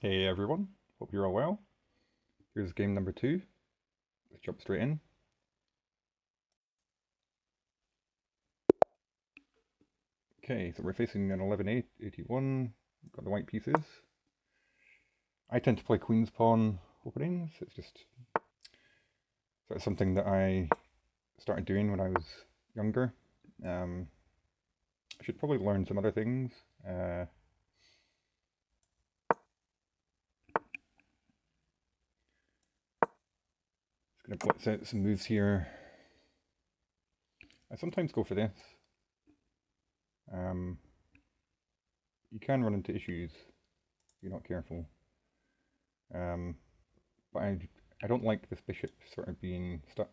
Hey everyone, hope you're all well. Here's game number two. Let's jump straight in. Okay, so we're facing an 11-8-81. Got the white pieces. I tend to play queen's pawn openings. It's just sort of something that I started doing when I was younger. I should probably learn some other things. Just gonna blitz out some moves here. I sometimes go for this. You can run into issues if you're not careful. But I don't like this bishop sort of being stuck.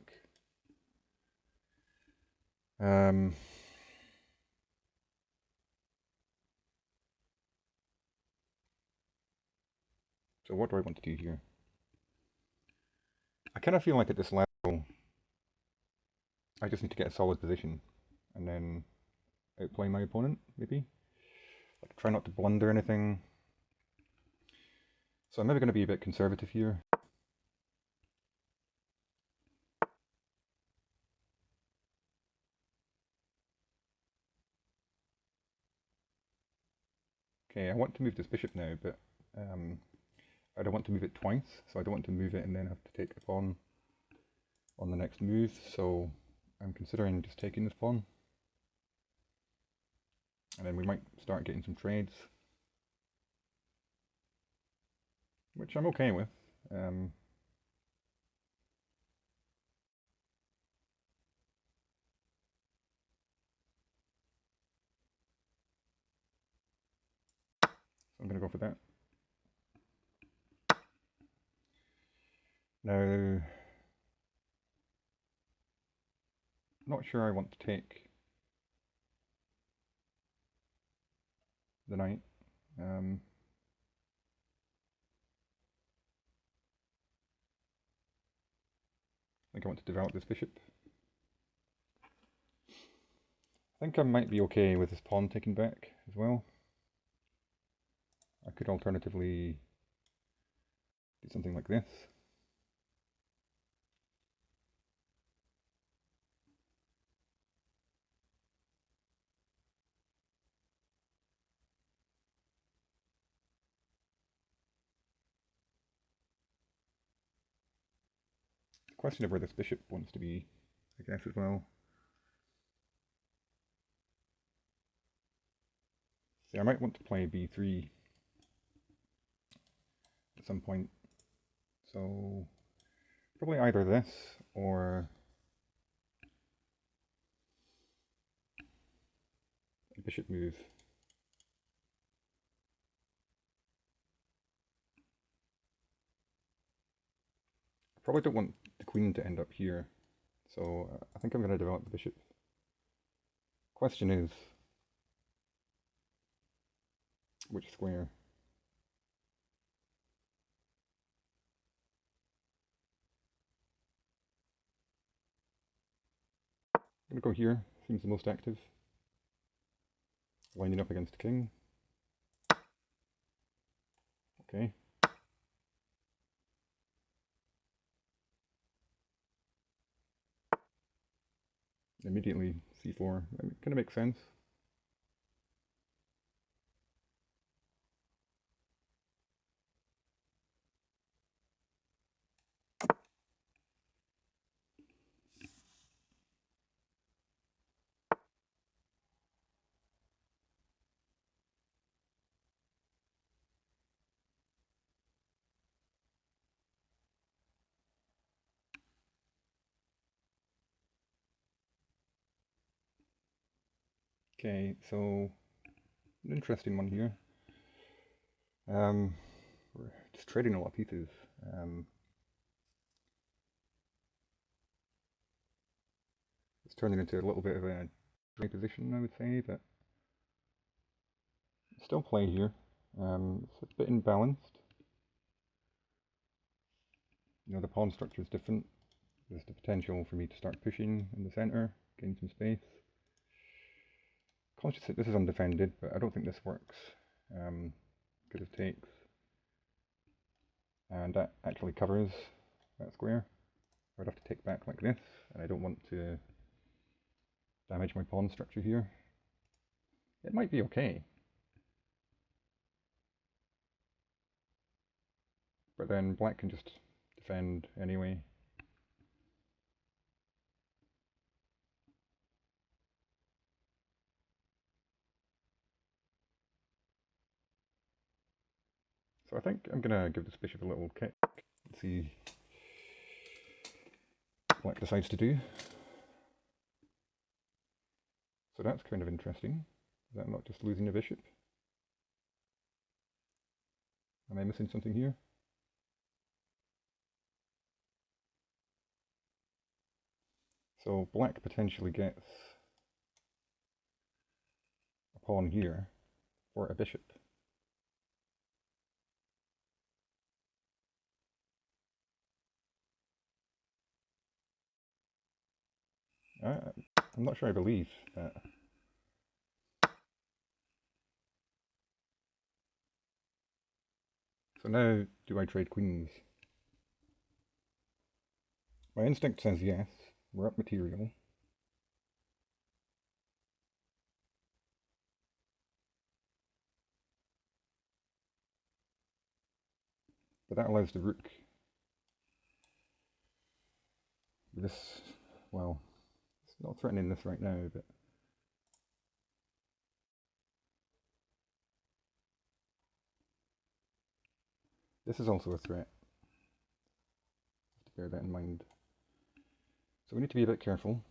So what do I want to do here? I kind of feel like at this level, I just need to get a solid position and then outplay my opponent, maybe. Like try not to blunder anything. So I'm maybe going to be a bit conservative here. Okay, I want to move this bishop now, but I don't want to move it twice, so I don't want to move it and then have to take the pawn on the next move, so I'm considering just taking this pawn. And then we might start getting some trades, which I'm okay with. So I'm going to go for that. Now, not sure I want to take the knight. I think I want to develop this bishop. I think I might be okay with this pawn taken back as well. I could alternatively do something like this. Question of where this bishop wants to be, I guess, as well. See, I might want to play b3 at some point. So probably either this or a bishop move. I probably don't want the queen to end up here, so I think I'm going to develop the bishop. Question is, which square? I'm going to go here, seems the most active. Lining up against the king. Okay. Immediately c4. It kind of makes sense. Okay, so an interesting one here. We're just trading a lot of pieces. It's turning into a little bit of a trade position, I would say, but still play here. It's a bit imbalanced. You know, the pawn structure is different. There's the potential for me to start pushing in the center, gain some space. Conscious that this is undefended, but I don't think this works because of takes. and that actually covers that square. I'd have to take back like this, and I don't want to damage my pawn structure here. It might be okay, but then black can just defend anyway. So I think I'm going to give this bishop a little kick and see what black decides to do. So that's kind of interesting. Is that not just losing a bishop? Am I missing something here? So black potentially gets a pawn here for a bishop. I'm not sure I believe that. So now, do I trade queens? My instinct says yes. We're up material. But that allows the rook. This, well, it's not threatening this right now, but this is also a threat. Have to bear that in mind. So we need to be a bit careful.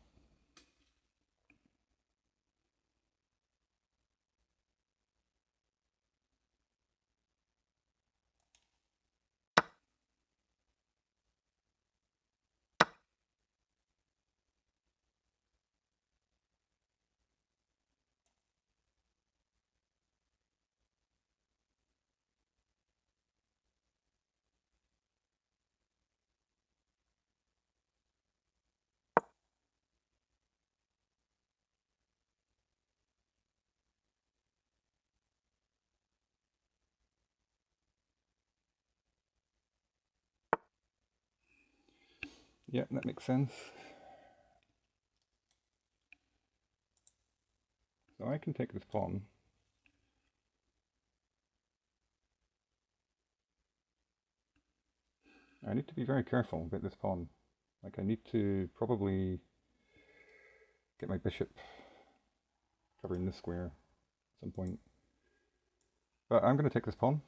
Yeah, that makes sense. So I can take this pawn. I need to be very careful about this pawn. Like, I need to probably get my bishop covering this square at some point. But I'm going to take this pawn.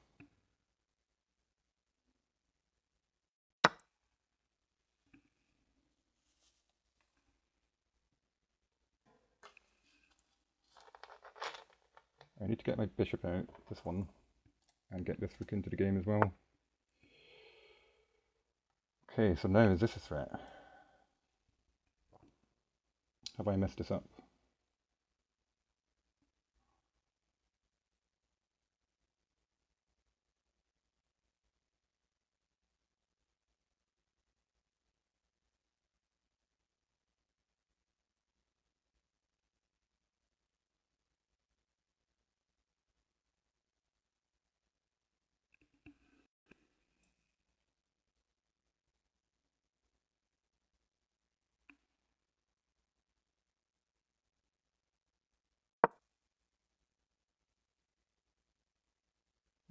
I need to get my bishop out, this one, and get this rook into the game as well. Okay, so now is this a threat? Have I messed this up?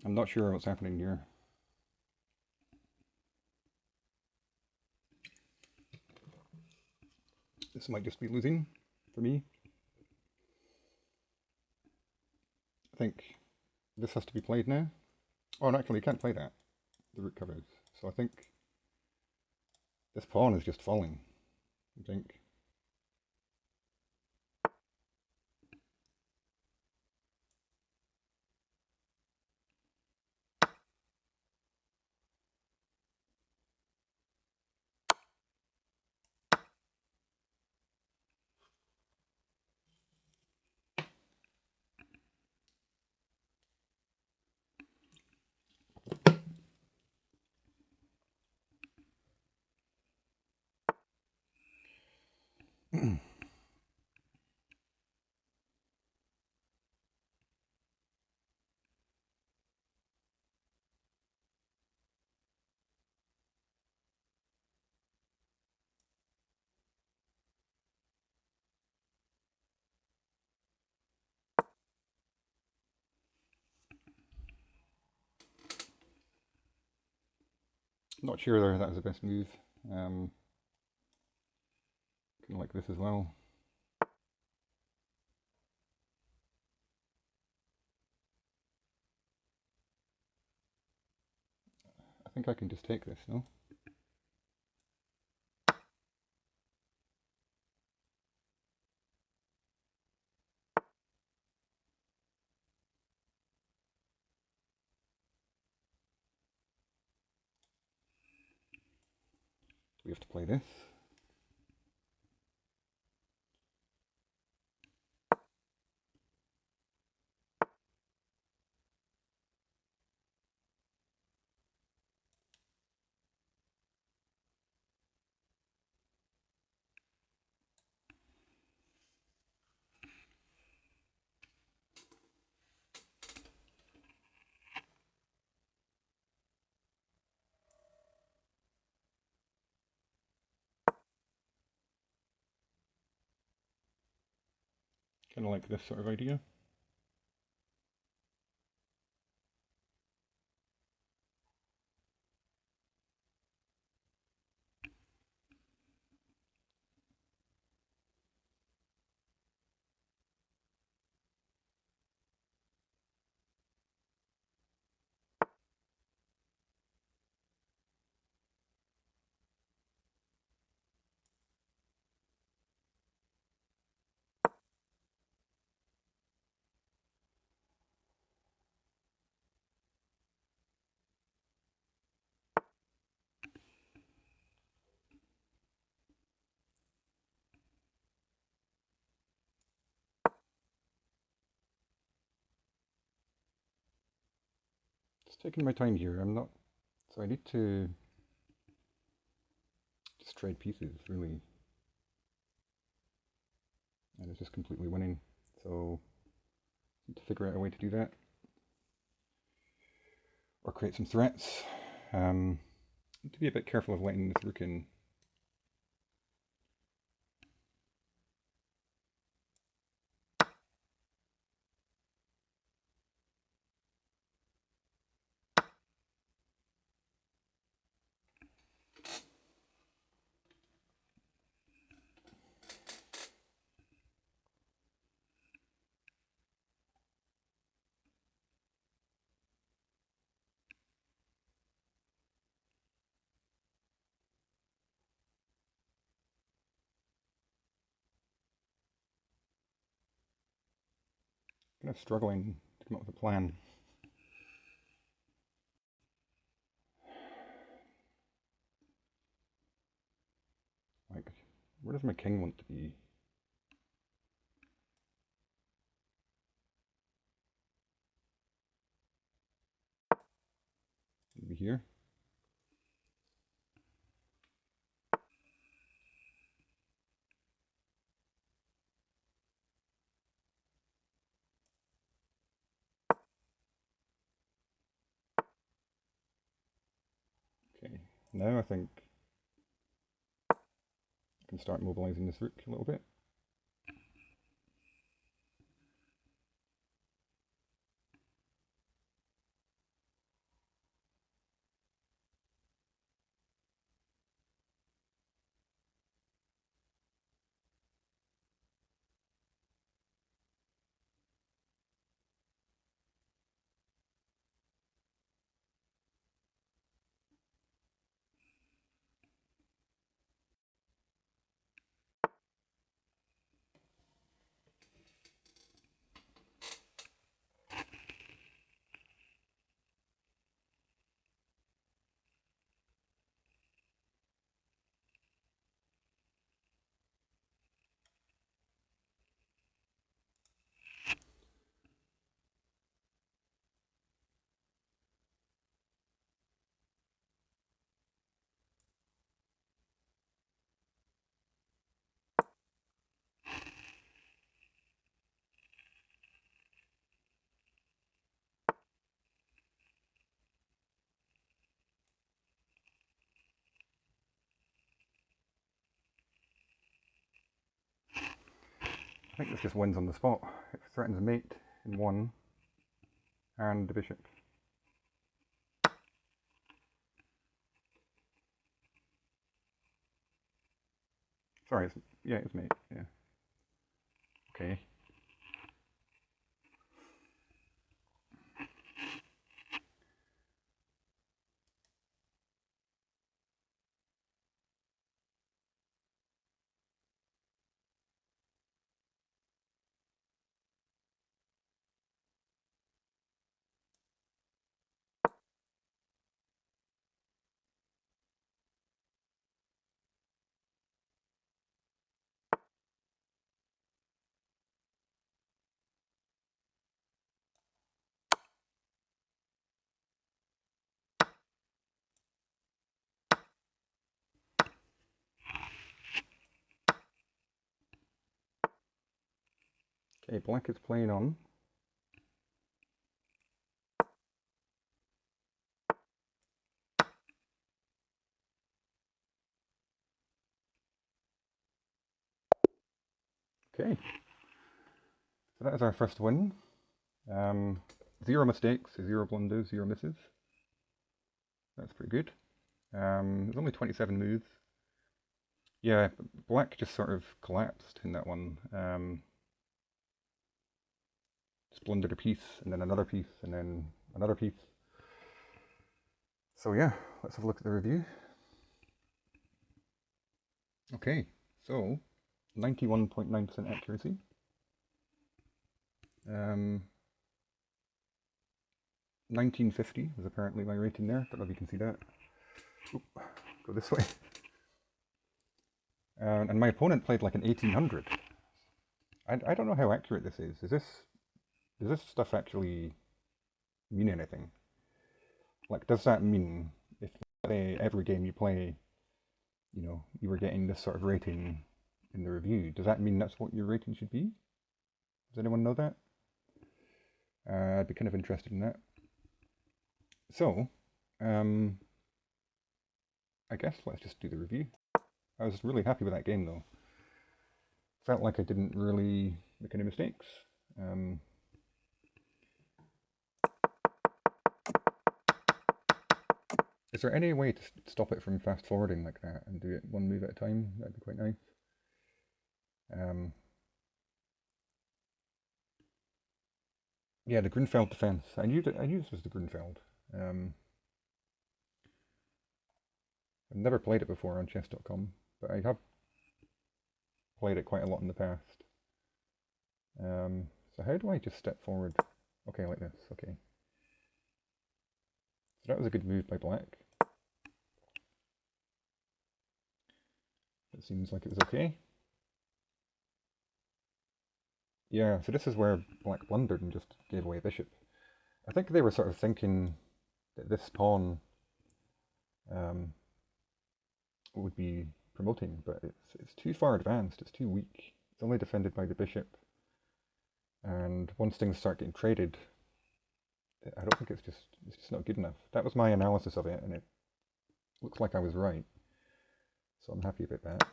I'm not sure what's happening here. This might just be losing for me. I think this has to be played now. Oh, and actually, you can't play that. The rook covers. So I think this pawn is just falling. I think. Not sure whether that was the best move. Kind of like this as well. I think I can just take this, no? We have to play this. Kind of like this sort of idea. Just taking my time here. I'm not. So I need to just trade pieces, really. And it's just completely winning. So I need to figure out a way to do that. Or create some threats. Need to be a bit careful of letting this rook in. Kind of struggling to come up with a plan. Like, where does my king want to be? Maybe here? Okay, now I think I can start mobilizing this rook a little bit. I think this just wins on the spot. It threatens mate in one and the bishop. Sorry, yeah, it's mate. Yeah. Okay. Okay, black is playing on. Okay, so that is our first win. 0 mistakes, 0 blunders, 0 misses. That's pretty good. There's only 27 moves. Yeah, black just sort of collapsed in that one. Just blundered a piece, and then another piece, and then another piece. So yeah, let's have a look at the review. Okay, so 91.9% accuracy. 1950 was apparently my rating there. Don't know if you can see that. Oop, go this way. And my opponent played like an 1800. I don't know how accurate this is. Does this stuff actually mean anything? Like, does that mean if every game you play, you were getting this sort of rating in the review, does that mean that's what your rating should be? Does anyone know that? I'd be kind of interested in that. So, I guess let's just do the review. I was really happy with that game though. Felt like I didn't really make any mistakes. Is there any way to stop it from fast forwarding like that and do it one move at a time? That'd be quite nice. Yeah, the Grunfeld defense. I knew this was the Grunfeld. I've never played it before on chess.com, but I have played it quite a lot in the past. So how do I just step forward? Okay, like this. Okay. So that was a good move by black. It seems like it was okay. Yeah, so this is where black blundered and just gave away a bishop. I think they were sort of thinking that this pawn would be promoting, but it's too far advanced. It's too weak. It's only defended by the bishop, and once things start getting traded, I don't think it's just not good enough. That was my analysis of it, and it looks like I was right. So I'm happy about that.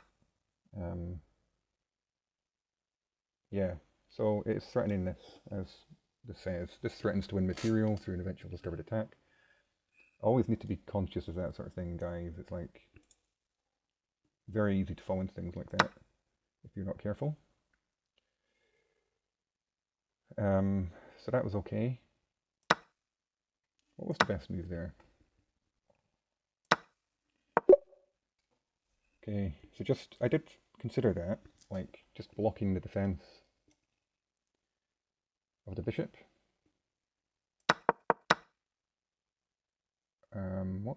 Yeah, so it's threatening this, as this says. This threatens to win material through an eventual discovered attack. Always need to be conscious of that sort of thing, guys. It's like very easy to fall into things like that if you're not careful. So that was okay. What was the best move there? Okay, so I did consider that, like just blocking the defense of the bishop. What?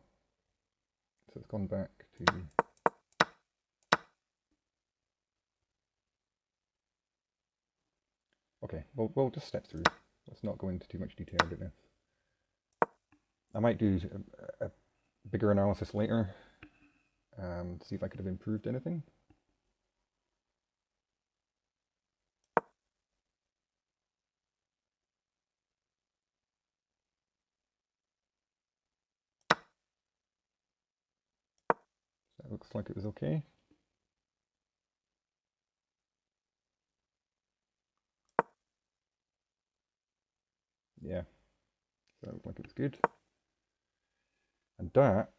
So it's gone back to. Okay, we'll just step through. Let's not go into too much detail about this. I might do a bigger analysis later and see if I could have improved anything. That looks like it was okay. Yeah, so that looked like it was good. And that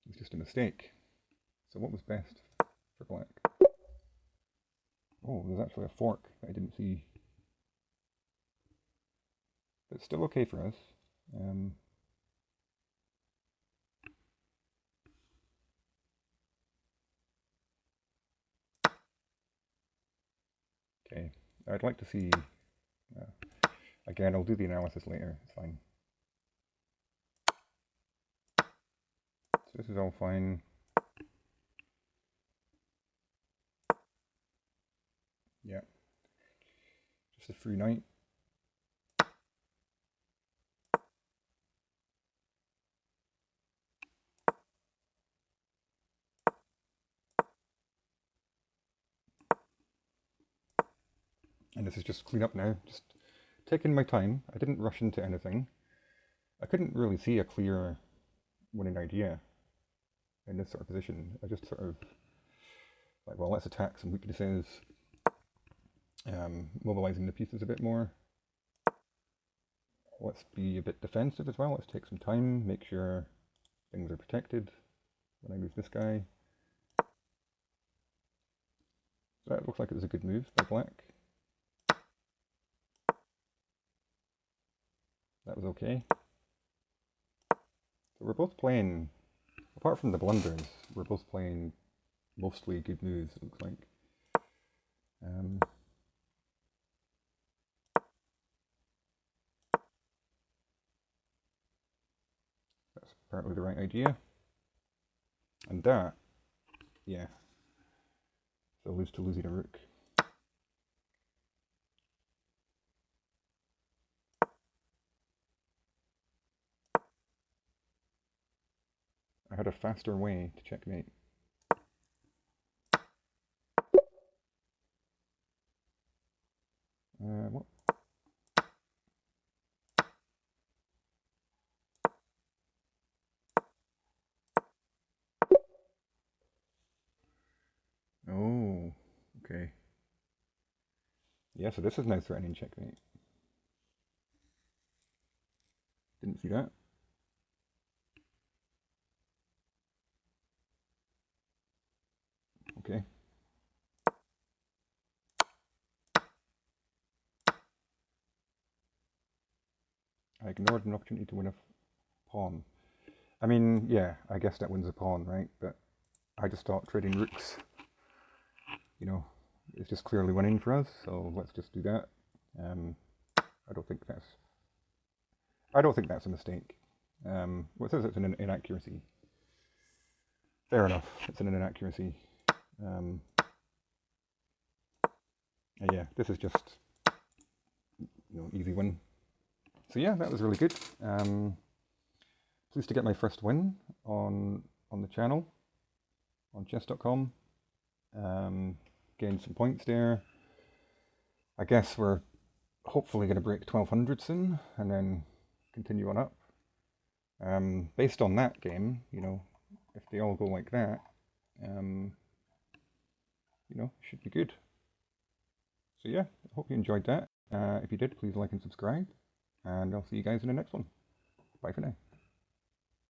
is just just a mistake. So what was best for black? Oh, there's actually a fork that I didn't see. But it's still okay for us. Okay, I'd like to see... again, I'll do the analysis later, it's fine. So this is all fine. Yeah. Just a free knight. And this is just clean up now, just taking my time. I didn't rush into anything. I couldn't really see a clear winning idea in this sort of position. I just sort of, like, well, let's attack some weaknesses, mobilizing the pieces a bit more. Let's be a bit defensive as well. Let's take some time, make sure things are protected when I move this guy. So that looks like it was a good move by black. That was okay. So we're both playing, apart from the blunders, we're both playing mostly good moves, it looks like. That's apparently the right idea. And that, yeah, so lose to losing a rook. I had a faster way to checkmate. What? Oh, okay. Yeah, so this is now threatening checkmate. Didn't see that. Okay. I ignored an opportunity to win a pawn. I mean, yeah, I guess that wins a pawn, right? But I just thought trading rooks, you know, is just clearly winning for us, so let's just do that. I don't think that's a mistake. Well, it says it's an inaccuracy. Fair enough, it's an inaccuracy. Yeah, this is just, easy win. So yeah, that was really good. Pleased to get my first win on the channel, on chess.com. Gained some points there. I guess we're hopefully going to break 1200 soon, and then continue on up. Based on that game, if they all go like that, should be good. So yeah, I hope you enjoyed that. If you did, please like and subscribe, and I'll see you guys in the next one. Bye for now.